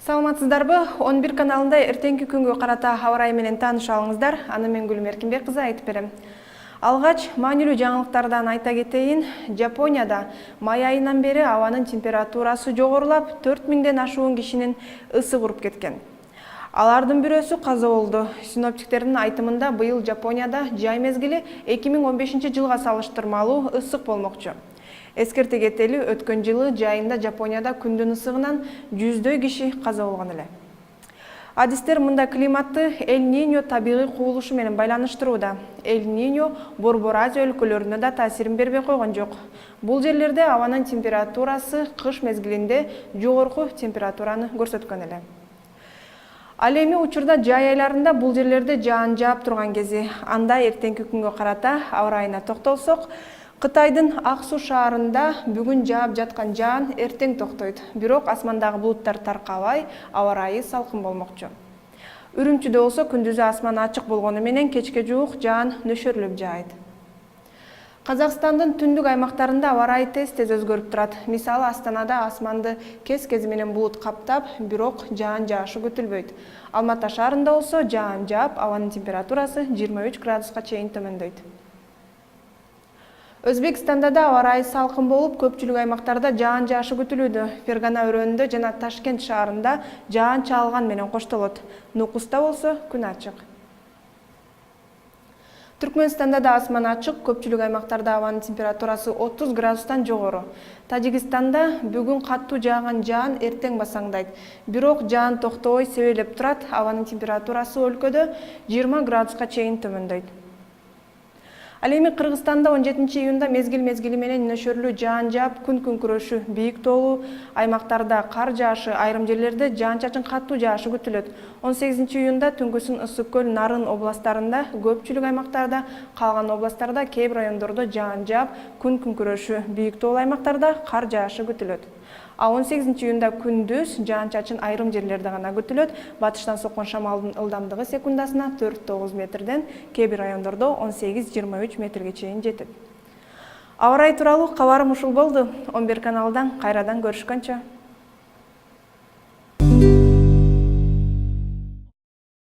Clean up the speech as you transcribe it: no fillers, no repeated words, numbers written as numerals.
Саламатсыздарбы? 11 каналында эртеңки күнгө карата аба ырайы менен тааныша алыңыздар. Аны мен Гүлүм Эркинбек кызы айтып берем. Алгач, маанилүү жаңылыктардан айта кетейин. Жапонияда май айынан бери абанын температурасы жогорулап, 4000ден ашуун кишинин ысы куруп кеткен. Алардын бирөөсү каза болду. Синоптиктердин айтымында быйыл Жапонияда жай мезгили 2015-жылга салыштырмалуу ысык болмокчу. Эскерте кетели, өткөн жылы жайында Жапонияда күндүн ысыгынан 100дөй киши каза болгон эле. Адистер мында климатты Эль-Ниньо табигый кубулушу менен байланыштырууда. Эль-Ниньо Борбор Азия өлкөлөрүнө да таасирин бербей койгон жок. Бул жерлерде абанын температурасы кыш мезгилинде жогорку температураны көрсөткөн эле. Ал эми учурда жай айларында бул жерлерде жаан жаап турган кези. Анда эртеңки күнгө карата аба ырайына токтолсок, Кытайдын Аксу шаарында бүгүн жаап жаткан жаан эртең токтойт. Бирок асмандагы булуттар таркабай, аба ырайы салкын болмокчу. Үрүмчүдө болсо күндүзү асман ачык болгону менен кечке жуук жаан нөшөрлөп жаайт. Казакстандын түндүк аймактарында аба ырайы тез-тез өзгөрүп турат. Мисалы, Астанада асманды кез-кези менен булут каптап, бирок жаан жаашы күтүлбөйт. Алматы шаарында болсо жаан жаап, абанын температурасы 23 градуска чейин төмөндөйт. Өзбекстанда да аба ырайы салкын болуп, көпчүлүк аймактарда жаан жаашы күтүлүүдө. Фергана өрөөнүндө жана Ташкент шаарында жаан чаалган менен коштолот. Нукуста болсо күн ачык. Түркмөнстанда да асман ачык, көпчүлүк аймактарда абанын температурасы 30 градустан жогору. Тажикстанда бүгүн каттуу жааган жаан эртең басаңдайт. Бирок жаан токтобой себелеп турат, абанын температурасы өлкөдө 20 градуска чейин төмөндөйт. Ал эми Кыргызстанда 17-июнда мезгил-мезгили менен нөшөрлүү жаан жаап, күн күрөшү, бийик тоолуу аймактарда кар жаашы, айрым жерлерде жаан-чачын каттуу жаашы күтүлөт. 18-июнда түнкүсүн Ысык көл, Нарын областарында, көпчүлүк аймактарда, калган областтарда, кээ бир райондордо жаан жаап, күн күрөшү, бийик тоолуу аймактарда кар жаашы күтүлөт. А 18-июнда күндүз жаан-чачын айрым жерлерде гана күтүлөт. Батыштан соккон шамалдын ылдамдыгы секундасына 4-9 метрден, кээ бир райондордо 18-23 метрге чейин жетет. Аба ырайы тууралуу кабарым ушул болду. 11 каналдан кайрадан көрүшкөнчө.